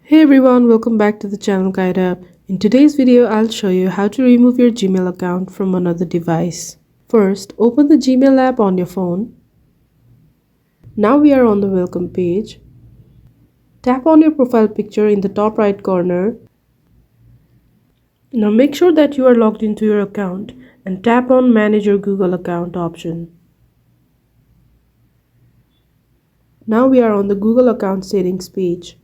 Hey everyone, welcome back to the channel Guide Up. In today's video, I'll show you how to remove your Gmail account from another device. First, open the Gmail app on your phone. Now we are on the welcome page. Tap on your profile picture in the top right corner. Now make sure that you are logged into your account and tap on Manage your Google account option. Now we are on the Google account settings page.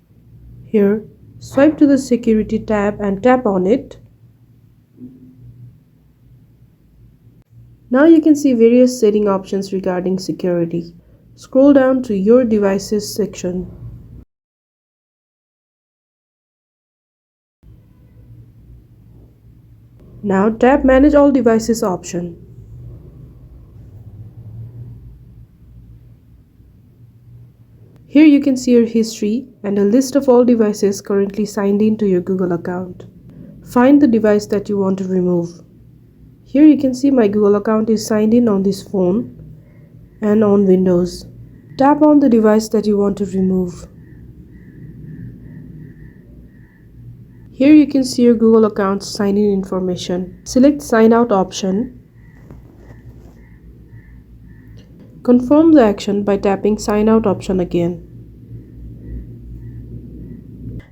Here, swipe to the Security tab and tap on it. Now you can see various setting options regarding security. Scroll down to Your Devices section. Now tap Manage All Devices option. Here you can see your history and a list of all devices currently signed in to your Google account. Find the device that you want to remove. Here you can see my Google account is signed in on this phone and on Windows. Tap on the device that you want to remove. Here you can see your Google account's sign-in information. Select Sign Out option. Confirm the action by tapping Sign Out option again.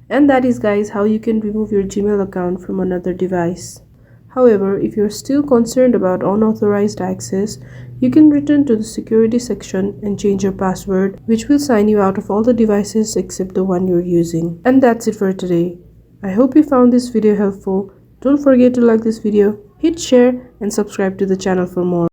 And that is, guys, how you can remove your Gmail account from another device. However, if you're still concerned about unauthorized access, you can return to the security section and change your password, which will sign you out of all the devices except the one you're using. And that's it for today. I hope you found this video helpful. Don't forget to like this video, hit share and subscribe to the channel for more.